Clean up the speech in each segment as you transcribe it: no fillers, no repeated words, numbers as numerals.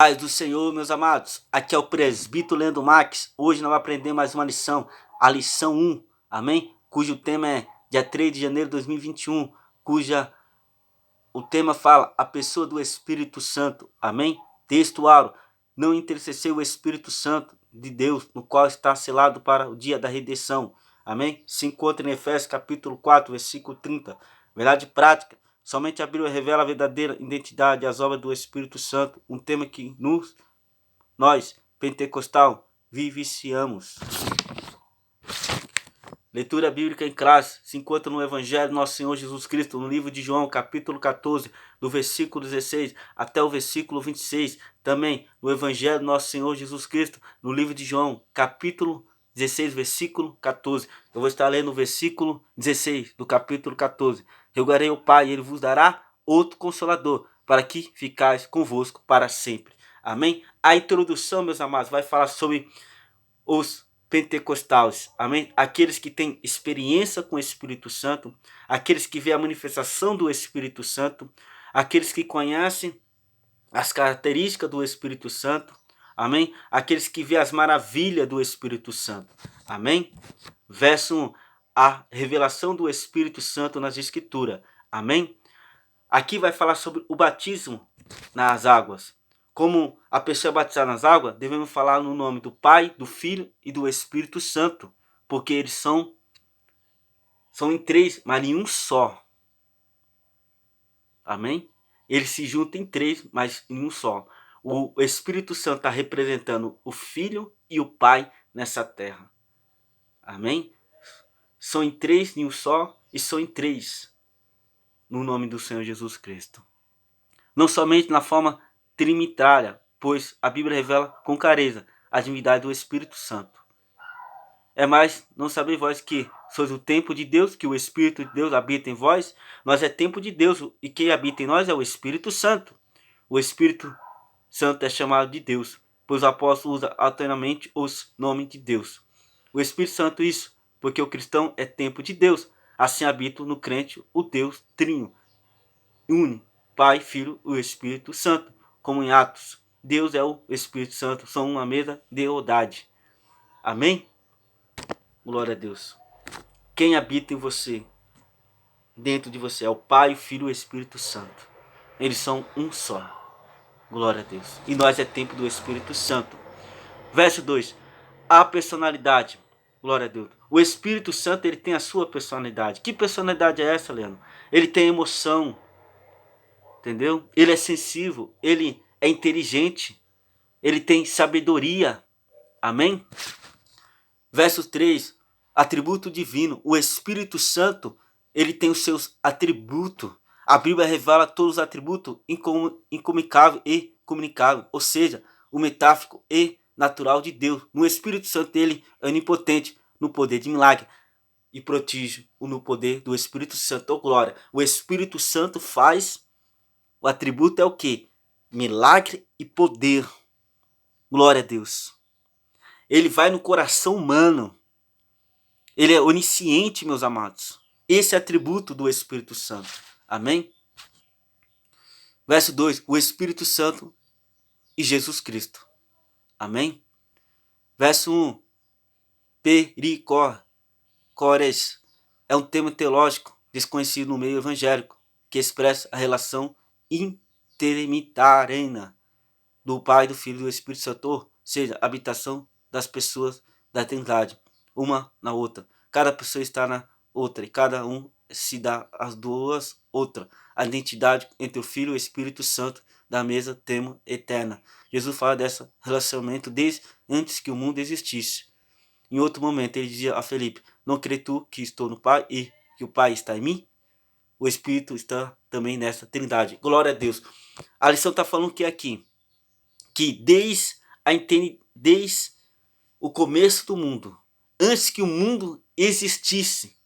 Paz do Senhor, meus amados, aqui é o presbítero Leandro Max. Hoje nós vamos aprender mais uma lição, a lição 1, amém? Cujo tema é dia 3 de janeiro de 2021, o tema fala a pessoa do Espírito Santo, amém? Texto áureo, não entristeceu o Espírito Santo de Deus, no qual está selado para o dia da redenção, amém? Se encontra em Efésios capítulo 4, versículo 30, verdade prática. Somente a Bíblia revela a verdadeira identidade e as obras do Espírito Santo, um tema que nós, pentecostal, vivenciamos. Leitura bíblica em classe se encontra no Evangelho do Nosso Senhor Jesus Cristo, no livro de João, capítulo 14, do versículo 16 até o versículo 26. Também no Evangelho do Nosso Senhor Jesus Cristo, no livro de João, capítulo 16, versículo 14. Eu vou estar lendo o versículo 16 do capítulo 14. Rogarei ao Pai e Ele vos dará outro Consolador, para que ficais convosco para sempre. Amém? A introdução, meus amados, vai falar sobre os pentecostais, amém? Aqueles que têm experiência com o Espírito Santo, aqueles que vê a manifestação do Espírito Santo, aqueles que conhecem as características do Espírito Santo, amém? Aqueles que vê as maravilhas do Espírito Santo, amém? Verso 1, a revelação do Espírito Santo nas Escrituras, amém? Aqui vai falar sobre o batismo nas águas. Como a pessoa é batizada nas águas, devemos falar no nome do Pai, do Filho e do Espírito Santo, porque eles são em três, mas em um só. Amém? Eles se juntam em três, mas em um só. O Espírito Santo está representando o Filho e o Pai nessa terra. Amém? São em três em um só e são em três no nome do Senhor Jesus Cristo. Não somente na forma trinitária, pois a Bíblia revela com clareza a divindade do Espírito Santo. É mais, não sabeis vós que sois o templo de Deus, que o Espírito de Deus habita em vós? Nós é templo de Deus e quem habita em nós é o Espírito Santo. O Espírito Santo é chamado de Deus, pois o apóstolo usa alternamente os nomes de Deus. O Espírito Santo isso, porque o cristão é templo de Deus. Assim habita no crente o Deus Trino, une Pai, Filho e o Espírito Santo, como em Atos. Deus é o Espírito Santo, são uma mesma deidade. Amém? Glória a Deus. Quem habita em você, dentro de você, é o Pai, o Filho e o Espírito Santo. Eles são um só. Glória a Deus. E nós é templo do Espírito Santo. Verso 2. A personalidade. Glória a Deus. O Espírito Santo, ele tem a sua personalidade. Que personalidade é essa, Leandro? Ele tem emoção. Entendeu? Ele é sensível. Ele é inteligente. Ele tem sabedoria. Amém? Verso 3. Atributo divino. O Espírito Santo, ele tem os seus atributos. A Bíblia revela todos os atributos incomunicável e comunicável. Ou seja, o metáfico e natural de Deus. No Espírito Santo, ele é onipotente no poder de milagre e prodígio no poder do Espírito Santo. Oh, glória. O Espírito Santo faz, o atributo é o quê? Milagre e poder. Glória a Deus. Ele vai no coração humano. Ele é onisciente, meus amados. Esse é atributo do Espírito Santo. Amém? Verso 2. O Espírito Santo e Jesus Cristo. Amém? Verso 1. Pericores. É um termo teológico desconhecido no meio evangélico, que expressa a relação intermitariana do Pai, do Filho e do Espírito Santo, ou seja, a habitação das pessoas da Trindade, uma na outra. Cada pessoa está na outra e cada um se dá as duas outra. A identidade entre o Filho e o Espírito Santo da mesma tema eterna. Jesus fala desse relacionamento desde antes que o mundo existisse. Em outro momento ele dizia a Felipe: não crê tu que estou no Pai e que o Pai está em mim? O Espírito está também nessa Trindade. Glória a Deus. A lição está falando que aqui, que desde o começo do mundo, antes que o mundo existisse,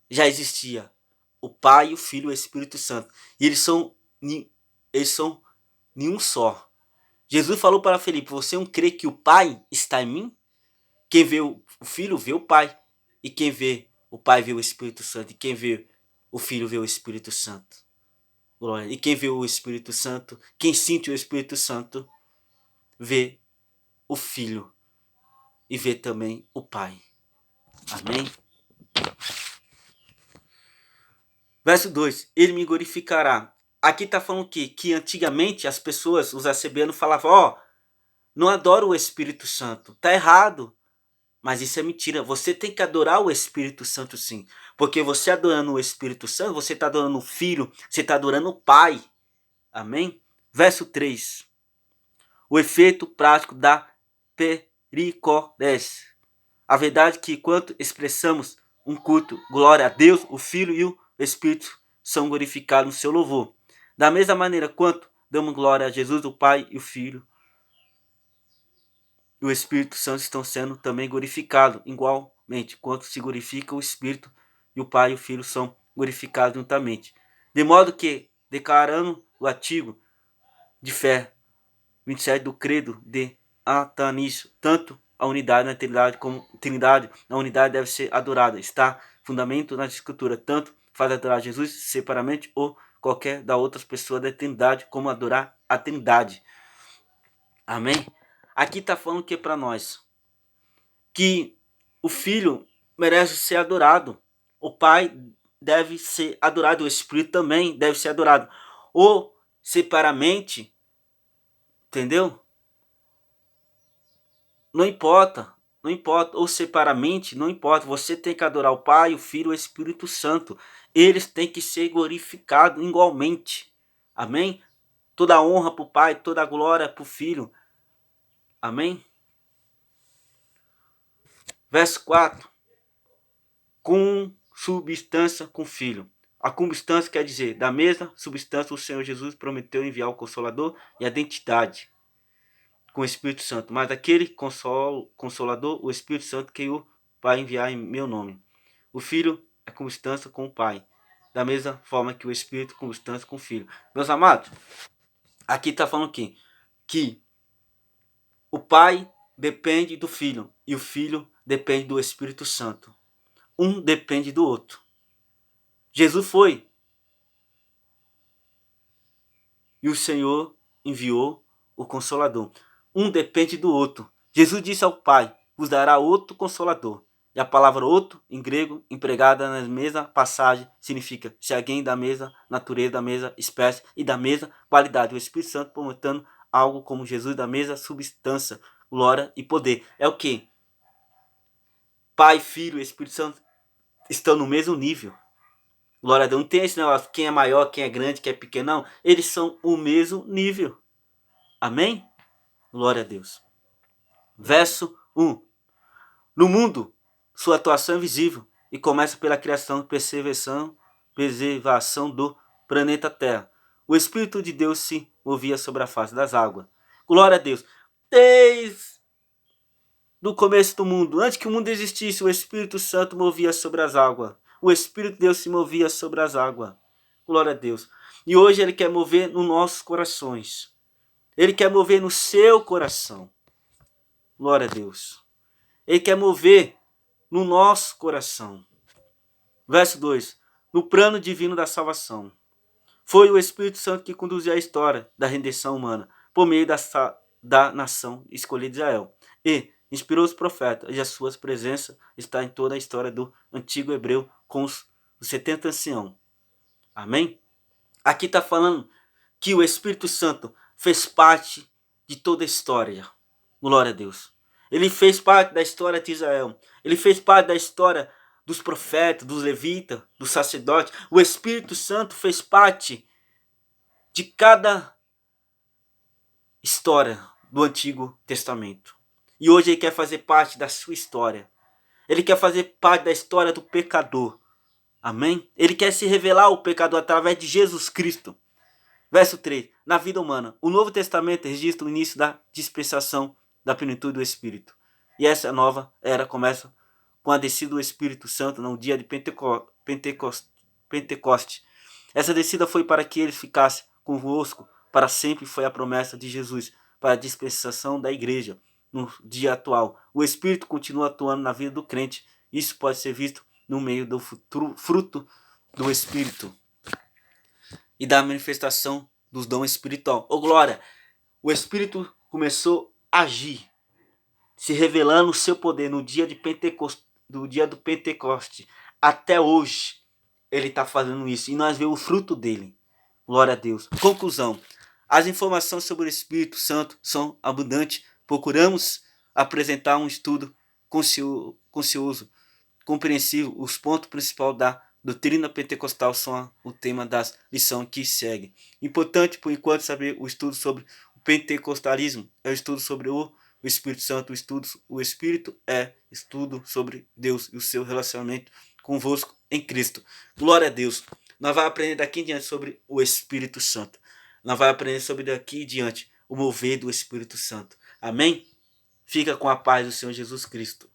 já existia o Pai, o Filho e o Espírito Santo. E eles são nenhum só. Jesus falou para Felipe: você não crê que o Pai está em mim? Quem vê o Filho vê o Pai. E quem vê o Pai vê o Espírito Santo. E quem vê o Filho vê o Espírito Santo. Glória. E quem vê o Espírito Santo, quem sente o Espírito Santo, vê o Filho e vê também o Pai. Amém? Verso 2. Ele me glorificará. Aqui está falando que antigamente as pessoas, os acebianos, falavam, ó, não adora o Espírito Santo. Tá errado. Mas isso é mentira. Você tem que adorar o Espírito Santo sim. Porque você adorando o Espírito Santo, você está adorando o Filho, você está adorando o Pai. Amém? Verso 3. O efeito prático da pericordés. A verdade é que enquanto expressamos um culto, glória a Deus, o Filho e o Espírito são glorificados no seu louvor. Da mesma maneira quanto damos glória a Jesus, o Pai e o Filho, e o Espírito Santo estão sendo também glorificados, igualmente, quanto se glorifica o Espírito e o Pai e o Filho são glorificados juntamente. De modo que, declarando o artigo de fé 27 do credo de Atanísio, tanto a unidade na Trindade como a Trindade na unidade deve ser adorada. Está fundamento na Escritura, tanto faz adorar Jesus separadamente ou qualquer da outras pessoas da Trindade, como adorar a Trindade. Amém? Aqui está falando que para nós, que o Filho merece ser adorado, o Pai deve ser adorado, o Espírito também deve ser adorado, ou separadamente, entendeu? Não importa, não importa, ou separadamente, não importa, você tem que adorar o Pai, o Filho e o Espírito Santo, eles têm que ser glorificados igualmente, amém? Toda a honra para o Pai, toda a glória para o Filho, amém? Verso 4. Consubstância com o Filho. A consubstância quer dizer, da mesma substância o Senhor Jesus prometeu enviar o Consolador e a identidade com o Espírito Santo. Mas aquele Consolador, o Espírito Santo que o Pai enviar em meu nome. O Filho é consubstância com o Pai. Da mesma forma que o Espírito é consubstância com o Filho. Meus amados, aqui está falando que o Pai depende do Filho e o Filho depende do Espírito Santo. Um depende do outro. Jesus foi. E o Senhor enviou o Consolador. Um depende do outro. Jesus disse ao Pai, vos dará outro Consolador. E a palavra outro, em grego, empregada na mesma passagem, significa se alguém da mesma natureza, da mesma espécie e da mesma qualidade. O Espírito Santo prometendo algo como Jesus da mesma substância, glória e poder. É o que? Pai, Filho e Espírito Santo estão no mesmo nível. Glória a Deus. Não tem esse negócio, quem é maior, quem é grande, quem é pequeno. Não. Eles são o mesmo nível. Amém? Glória a Deus. Verso 1. No mundo, sua atuação é visível e começa pela criação e preservação do planeta Terra. O Espírito de Deus se movia sobre a face das águas. Glória a Deus. Desde o começo do mundo, antes que o mundo existisse, o Espírito Santo movia sobre as águas. O Espírito de Deus se movia sobre as águas. Glória a Deus. E hoje Ele quer mover nos nossos corações. Ele quer mover no seu coração. Glória a Deus. Ele quer mover no nosso coração. Verso 2. No plano divino da salvação. Foi o Espírito Santo que conduziu a história da redenção humana por meio da nação escolhida de Israel. E inspirou os profetas, e a sua presença está em toda a história do antigo hebreu com os 70 anciãos. Amém? Aqui está falando que o Espírito Santo fez parte de toda a história. Glória a Deus. Ele fez parte da história de Israel. Ele fez parte da história dos profetas, dos levitas, dos sacerdotes. O Espírito Santo fez parte de cada história do Antigo Testamento. E hoje ele quer fazer parte da sua história. Ele quer fazer parte da história do pecador. Amém? Ele quer se revelar ao pecador através de Jesus Cristo. Verso 3. Na vida humana, o Novo Testamento registra o início da dispensação da plenitude do Espírito. E essa nova era começa com a descida do Espírito Santo no dia de Pentecoste. Essa descida foi para que eles ficassem convosco para sempre, foi a promessa de Jesus para a dispensação da igreja no dia atual. O Espírito continua atuando na vida do crente. Isso pode ser visto no meio do fruto do Espírito. e da manifestação dos dons espiritual. Ô glória, o Espírito começou a agir, se revelando o seu poder no dia de Pentecoste, do dia do Pentecoste. Até hoje ele está fazendo isso e nós vemos o fruto dele. Glória a Deus. Conclusão. As informações sobre o Espírito Santo são abundantes. Procuramos apresentar um estudo conscioso, compreensivo. Os pontos principais da doutrina pentecostal são o tema das lições que seguem. Importante, por enquanto, saber o estudo sobre o pentecostalismo. É o estudo sobre o Espírito Santo. O Espírito é estudo sobre Deus e o seu relacionamento convosco em Cristo. Glória a Deus. Nós vamos aprender daqui em diante sobre o Espírito Santo. Nós vamos aprender sobre daqui em diante o mover do Espírito Santo. Amém? Fica com a paz do Senhor Jesus Cristo.